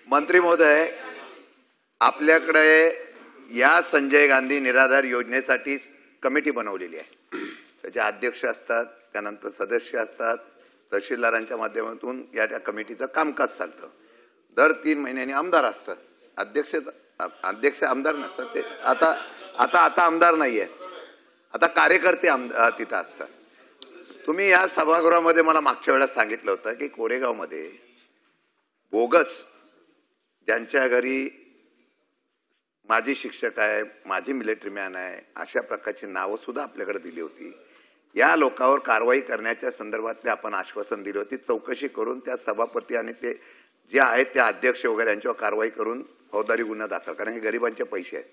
मंत्री महोदय, आपल्याकडे या संजय गांधी निराधार योजनेसाठी कमिटी बनवलेली आहे। त्याचे अध्यक्ष असतात, त्यानंतर सदस्य असतात, तहसीलदारांच्या माध्यमातून या कमिटीचं कामकाज चालतं। दर 3 महिन्यांनी आमदार असतात, अध्यक्ष आमदार नसतात ते। आता आमदार नाहीये, आता कार्यकर्ते तिथं असतात। तुम्ही या सभागृहामध्ये मला मागच्या वेळेला सांगितलं होतं की कोरेगावमध्ये बोगस ज्यांच्या घरी माजी शिक्षक आहे, माजी मिलिटरी मॅन आहे, अशा प्रकारची नावं सुद्धा आपल्याकडे दिली होती। या लोकांवर कारवाई करण्याच्या संदर्भातले आपण आश्वासन दिले होते। चौकशी करून त्या सभापती आणि ते जे आहेत त्या अध्यक्ष वगैरे यांच्यावर कारवाई करून फौजदारी गुन्हा दाखल, कारण हे गरिबांचे पैसे आहेत।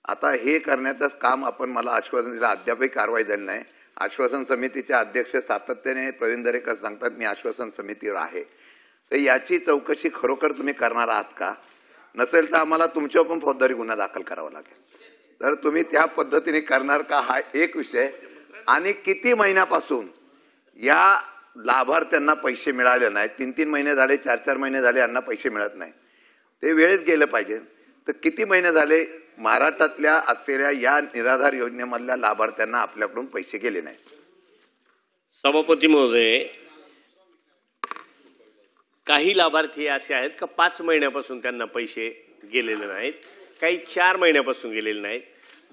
आता हे करण्याचं काम आपण मला आश्वासन दिलं, अद्यापही कारवाई झाली नाही। आश्वासन समितीचे अध्यक्ष सातत्याने प्रवीण दरेकर सांगतात मी आश्वासन समितीवर आहे। तर याची चौकशी खरोखर तुम्ही करणार आहात का? नसेल तर आम्हाला तुमच्यावर पण फौजदारी गुन्हा दाखल करावा लागेल। तर तुम्ही त्या पद्धतीने करणार का हा एक विषय। आणि किती महिन्यापासून या लाभार्थ्यांना पैसे मिळाले नाही, 3-3 महिने झाले, 4-4 महिने झाले यांना पैसे मिळत नाही, ते वेळेत गेलं पाहिजे। तर किती महिने झाले महाराष्ट्रातल्या असलेल्या या निराधार योजनेमधल्या लाभार्थ्यांना आपल्याकडून पैसे गेले नाही? सभापती महोदय, काही लाभार्थी असे आहेत का 5 महिन्यापासून त्यांना पैसे गेलेले नाहीत, काही 4 महिन्यापासून गेलेले नाहीत।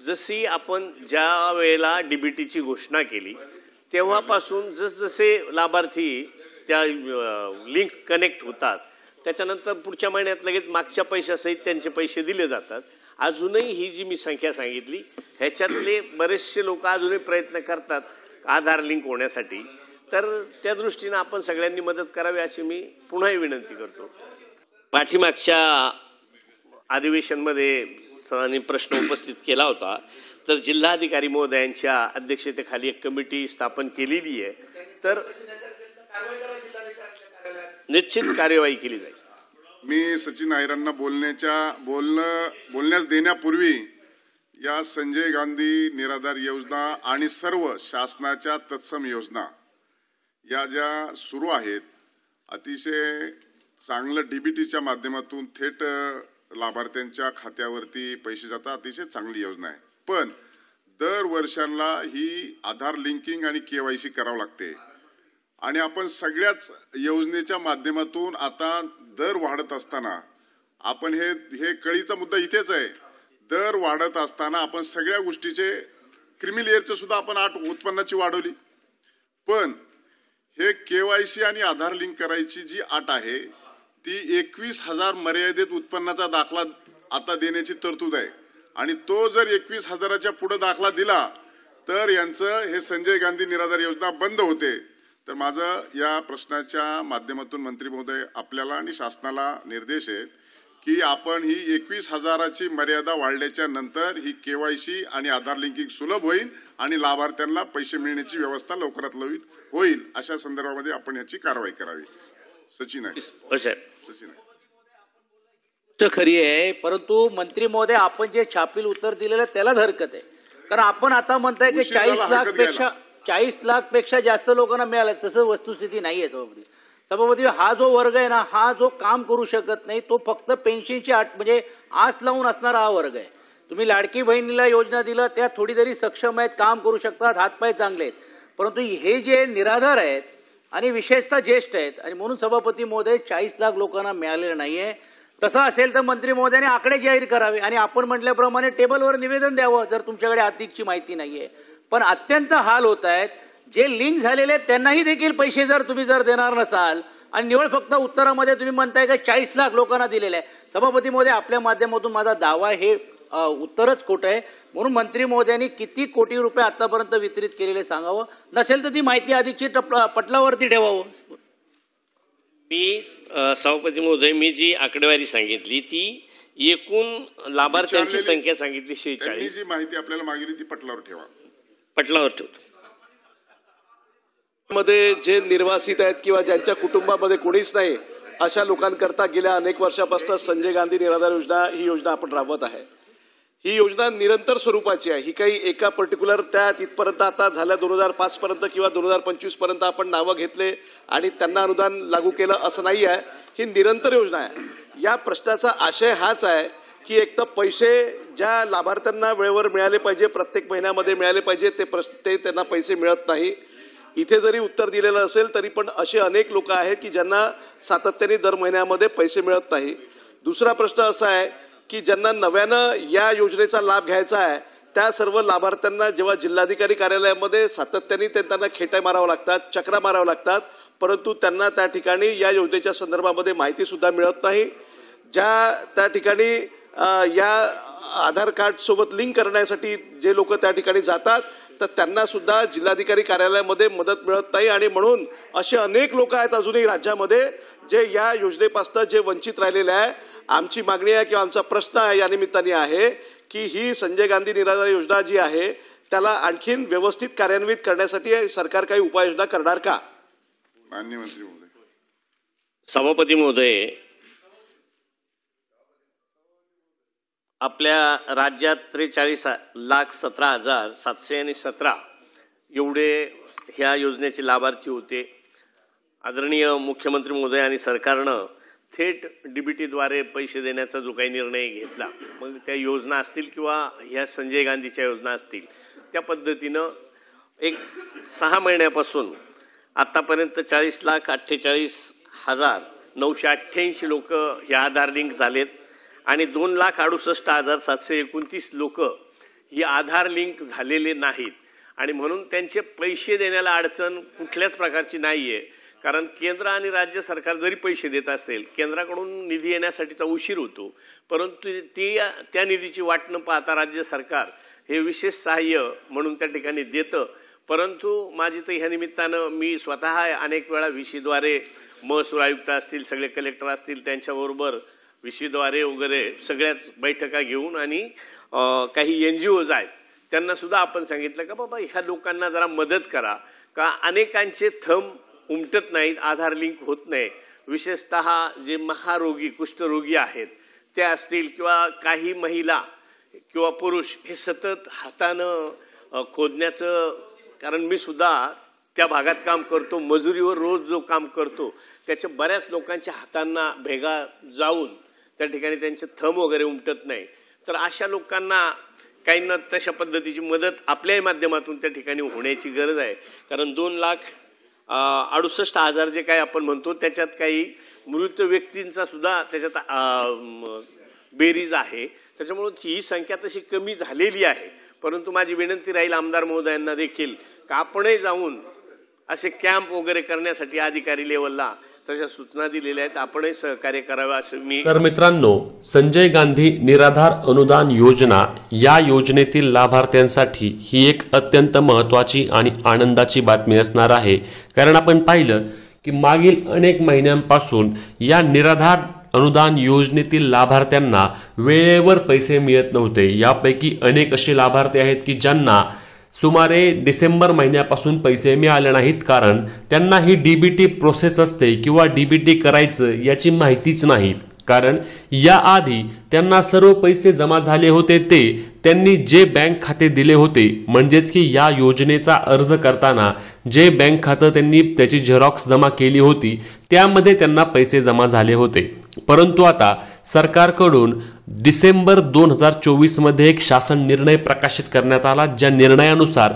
जशी आपण ज्या वेळेला डीबीटीची घोषणा केली तेव्हापासून जसजसे लाभार्थी त्या लिंक कनेक्ट होतात त्याच्यानंतर पुढच्या महिन्यात लगेच मागच्या पैशासहित त्यांचे पैसे दिले जातात। अजूनही ही जी मी संख्या सांगितली ह्याच्यातले बरेचसे लोक अजूनही प्रयत्न करतात आधार लिंक होण्यासाठी। तर त्या दृष्टीने आपण सगळ्यांनी मदत करावी अशी मी पुन्हा विनंती करतो। पाठीमागच्या अधिवेशनमध्ये सरांनी प्रश्न उपस्थित केला होता, तर जिल्हाधिकारी महोदयांच्या अध्यक्षतेखाली एक कमिटी स्थापन केलेली आहे, तर निश्चित कार्यवाही केली जाईल। मी सचिन आहिरांना बोलण्यास देण्यापूर्वी या संजय गांधी निराधार योजना आणि सर्व शासनाच्या तत्सम योजना या ज्या सुरू आहेत, अतिशय चांगलं डीबीटीच्या माध्यमातून थेट लाभार्थ्यांच्या खात्यावरती पैसे जातात, अतिशय चांगली योजना आहे। पण दर वर्षांना ही आधार लिंकिंग आणि केवायसी करावं लागते आणि आपण सगळ्याच योजनेच्या माध्यमातून आता दर वाढत असताना आपण हे कळीचा मुद्दा इथेच आहे। दर वाढत असताना आपण सगळ्या गोष्टीचे क्रिमिलेअरचं सुद्धा आपण 8 उत्पन्नाची वाढवली, पण हे केवायसी आणि आधार लिंक करायची जी अट आहे ती 21,000 मर्यादित उत्पन्नाचा दाखला आता देण्याची तरतूद आहे आणि तो जर 21,000च्या पुढे दाखला दिला तर यांचं हे संजय गांधी निराधार योजना बंद होते। तर माझं या प्रश्नाच्या माध्यमातून मंत्री महोदय आपल्याला आणि शासनाला निर्देश आहेत की आपण ही 21,000ची मर्यादा वाढल्याच्या नंतर ही केवायसी आणि आधार लिंकिंग सुलभ होईल आणि लाभार्थ्यांना पैसे मिळण्याची व्यवस्था लवकरात लवकर होईल, अशा संदर्भामध्ये आपण याची कारवाई करावी। सचिन आहे सचिन आहे खरी आहे, परंतु मंत्री महोदय आपण जे छापील उत्तर दिलेलं त्याला हरकत आहे। कारण आपण आता म्हणताय की 40 लाख पेक्षा जास्त लोकांना मिळालं, तसं वस्तुस्थिती नाहीये सभापती। हा जो वर्ग आहे ना, हा जो काम करू शकत नाही, तो फक्त पेन्शनची म्हणजे आस लावून असणारा हा वर्ग आहे। तुम्ही लाडकी बहिणीला योजना दिलं, त्या थोडी तरी सक्षम आहेत, काम करू शकतात, हातपाय चांगले आहेत, परंतु हे जे निराधार आहेत आणि विशेषतः ज्येष्ठ आहेत आणि म्हणून सभापती महोदय 40 लाख लोकांना मिळालेलं नाहीये। तसं असेल तर मंत्री महोदयाने आकडे जाहीर करावे आणि आपण म्हटल्याप्रमाणे टेबलवर निवेदन द्यावं जर तुमच्याकडे अधिकची माहिती नाहीये। पण अत्यंत हाल होत आहेत, जे लिंक झालेले आहेत त्यांनाही देखील पैसे जर तुम्ही देणार नसाल आणि निवळ फक्त उत्तरामध्ये तुम्ही म्हणताय की 40 लाख लोकांना दिलेले आहे। सभापती महोदय, आपल्या माध्यमातून माझा दावा हे उत्तरच खोटं आहे, म्हणून मंत्री महोदयांनी किती कोटी रुपये आतापर्यंत वितरित केलेले सांगावं, नसेल तर ती माहिती अधिकची पटलावरती ठेवावं। मी सभापती महोदय, मी जी आकडेवारी सांगितली ती एकूण लाभार्थ्यांची संख्या सांगितली 46। जी माहिती आपल्याला मागितली ती पटलावर ठेवा, पटलावर ठेवतो। मध्ये जे निर्वासित आहेत किंवा ज्यांच्या कुटुंबामध्ये कोणीच नाही अशा लोकांकरता गेल्या अनेक वर्षापासून संजय गांधी निराधार योजना ही योजना आपण राबवत आहे। ही योजना निरंतर स्वरूपाची आहे. ही काही एका पर्टिक्युलर त्या तिथपर्यंत आता झाल्या 2005 पर्यंत किंवा 2025 पर्यंत आपण नावं घेतले आणि त्यांना अनुदान लागू केलं असं नाही आहे. ही निरंतर योजना आहे. या प्रश्नाचा आशय हाच आहे की एक तर पैसे ज्या लाभार्थ्यांना वेळेवर मिळाले पाहिजे, प्रत्येक महिन्यामध्ये मिळाले पाहिजे, ते त्यांना पैसे मिळत नाही. इथे जरी उत्तर दिलेलं असेल तरी पण असे अनेक लोक आहेत की ज्यांना सातत्याने दर महिन्यामध्ये पैसे मिळत नाही. दुसरा प्रश्न असा आहे की ज्यांना नव्यानं या योजनेचा लाभ घ्यायचा आहे त्या सर्व लाभार्थ्यांना जेव्हा जिल्हाधिकारी कार्यालयामध्ये सातत्याने त्यांना खेट्या मारावं लागतात, चक्रा मारावं लागतात, परंतु त्यांना त्या ठिकाणी या योजनेच्या संदर्भामध्ये माहिती सुद्धा मिळत नाही. त्या ठिकाणी या आधार कार्ड सोबत लिंक करण्यासाठी जे लोक त्या ठिकाणी जातात तर त्यांना सुद्धा जिल्हाधिकारी कार्यालयामध्ये मदत मिळत नाही. आणि म्हणून असे अनेक लोक आहेत अजूनही राज्यामध्ये जे या योजनेपासून जे वंचित राहिलेले आहे. आमची मागणी आहे किंवा आमचा प्रश्न आहे या निमित्ताने आहे की ही संजय गांधी निराधार योजना जी आहे त्याला आणखीन व्यवस्थित कार्यान्वित करण्यासाठी सरकार काही उपाययोजना करणार का? माननीय मंत्री महोदय. सभापती महोदय, आपल्या राज्यात 43,17,717 एवढे ह्या योजनेचे लाभार्थी होते. आदरणीय मुख्यमंत्री महोदय आणि सरकारनं थेट डीबीटीद्वारे पैसे देण्याचा जो काही निर्णय घेतला, मग त्या योजना असतील किंवा ह्या संजय गांधीच्या योजना असतील, त्या पद्धतीनं एक 6 महिन्यापासून आतापर्यंत 40,48,988 लोक ह्या आधार लिंक झालेत आणि 2,68,729 लोक ही आधार लिंक झालेले नाहीत. आणि म्हणून त्यांचे पैसे देण्याला अडचण कुठल्याच प्रकारची नाही आहे. कारण केंद्र आणि राज्य सरकार जरी पैसे देत असेल, केंद्राकडून निधी येण्यासाठीचा उशीर होतो, परंतु त्या निधीची वाट न पाहता राज्य सरकार हे विशेष सहाय्य म्हणून त्या ठिकाणी देतं. परंतु माझी तर ह्या निमित्तानं मी स्वतः अनेक वेळा व्हीसीद्वारे महसूल आयुक्त असतील, सगळे कलेक्टर असतील, त्यांच्याबरोबर व्हीसीद्वारे वगैरे सगळ्याच बैठका घेऊन आणि काही NGOज आहेत त्यांना सुद्धा आपण सांगितलं का बाबा ह्या लोकांना जरा मदत करा, का अनेकांचे थंब उमटत नाहीत, आधार लिंक होत नाही. विशेषतः जे महारोगी कुष्ठरोगी आहेत ते असतील किंवा काही महिला किंवा पुरुष हे सतत हातानं खोदण्याचं, कारण मी सुद्धा त्या भागात काम करतो, मजुरीवर रोज जो काम करतो त्याच्या बऱ्याच लोकांच्या हातांना भेगा जाऊन त्या ठिकाणी त्यांचे थंब वगैरे उमटत नाही. तर अशा लोकांना काही ना तशा पद्धतीची मदत आपल्याही माध्यमातून त्या ठिकाणी होण्याची गरज आहे. कारण 2,68,000 जे काय आपण म्हणतो त्याच्यात काही मृत व्यक्तींचा सुद्धा त्याच्यात बेरीज आहे. त्याच्यामुळे ही संख्या तशी कमी झालेली आहे. परंतु माझी विनंती राहील आमदार महोदयांना देखील का आपणही जाऊन असे कॅम्प वगैरे करण्यासाठी अधिकारी लेवलला तशा सूचना दिलेल्या आहेत, आपणही सहकार्य करावं असं मी. तर मित्रांनो, संजय गांधी निराधार अनुदान योजना या योजनेतील लाभार्थ्यांसाठी ही एक अत्यंत महत्त्वाची आणि आनंदाची बातमी असणार आहे. कारण आपण पाहिलं की मागील अनेक महिन्यांपासून या निराधार अनुदान योजनेतील लाभार्थ्यांना वेळेवर पैसे मिळत नव्हते. यापैकी अनेक असे लाभार्थी आहेत की ज्यांना सुमारे डिसेंबर महिन्यापासून पैसे मिळाले नाहीत, कारण त्यांना ही डीबीटी प्रोसेस असते किंवा डीबीटी करायचं याची माहितीच नाही. कारण याआधी त्यांना सर्व पैसे जमा झाले होते ते त्यांनी जे बँक खाते दिले होते, म्हणजेच की या योजनेचा अर्ज करताना जे बँक खातं त्यांनी त्याची झेरॉक्स जमा केली होती त्यामध्ये त्यांना पैसे जमा झाले होते. परंतु आता सरकारकडून डिसेंबर 2024 मध्ये एक शासन निर्णय प्रकाशित करण्यात आला, ज्या निर्णयानुसार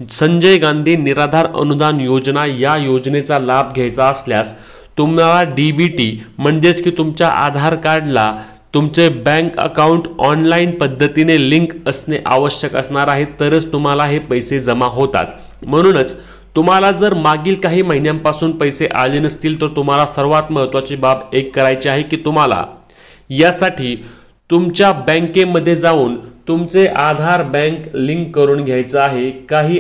संजय गांधी निराधार अनुदान योजना या योजनेचा लाभ घ्यायचा असल्यास तुम्हाला डीबीटी म्हणजेच की तुमच्या आधार कार्डला तुमचे बँक अकाउंट ऑनलाईन पद्धतीने लिंक असणे आवश्यक असणार आहे, तरच तुम्हाला हे पैसे जमा होतात. म्हणूनच तुम्हाला जर मागील काही महिन्यांपासून पैसे आले नसतील तर तुम्हाला सर्वात महत्त्वाची बाब एक करायची आहे की तुम्हाला यासाठी तुमच्या बँकेमध्ये जाऊन तुमचे आधार बँक लिंक करून घ्यायचं आहे.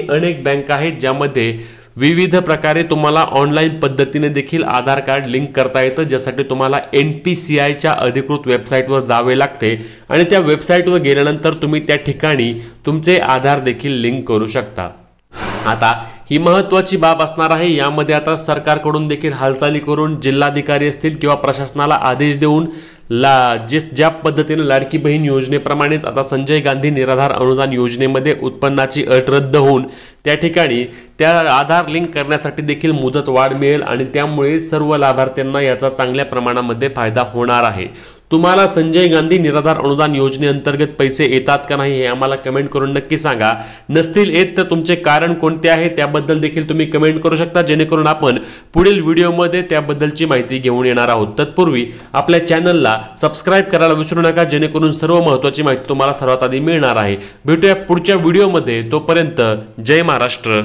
अनेक बँक आहेत ज्यामध्ये विविध प्रकारे तुम्हाला ऑनलाईन पद्धतीने देखील आधार कार्ड लिंक करता येतं, ज्यासाठी तुम्हाला NPCIच्या अधिकृत वेबसाईटवर जावे लागते आणि त्या वेबसाईटवर गेल्यानंतर तुम्ही त्या ठिकाणी तुमचे आधार देखील लिंक करू शकता. आता ही महत्त्वाची बाब असणार आहे। यामध्ये आता सरकारकडून देखील हालचाली करून जिल्हाधिकारी असतील किंवा प्रशासनाला आदेश देऊन ज्या पद्धतीने लाडकी बहीण योजनेप्रमाणेच आता संजय गांधी निराधार अनुदान योजनेमध्ये उत्पन्नाची अट रद्द होऊन त्या ठिकाणी त्या आधार लिंक करण्यासाठी देखील मुदत वाढ मिळेल आणि त्यामुळे सर्व लाभार्थ्यांना याचा चांगल्या प्रमाणामध्ये फायदा होणार आहे। तुम्हाला संजय गांधी निराधार अनुदान योजनेअंतर्गत पैसे येतात का नाही हे आम्हाला कमेंट करून नक्की सांगा। नसतील येत तर तुमचे कारण कोणते आहे त्याबद्दल देखील तुम्ही कमेंट करू शकता, जेणेकरून आपण पुढील व्हिडिओमध्ये त्याबद्दलची माहिती घेऊन येणार आहोत। तत्पूर्वी आपल्या चॅनलला सबस्क्राइब करायला विसरू नका, जेणेकरून सर्व महत्त्वाची माहिती तुम्हाला सर्वात आधी मिळणार आहे। भेटूया पुढच्या व्हिडिओमध्ये, तोपर्यंत जय महाराष्ट्र।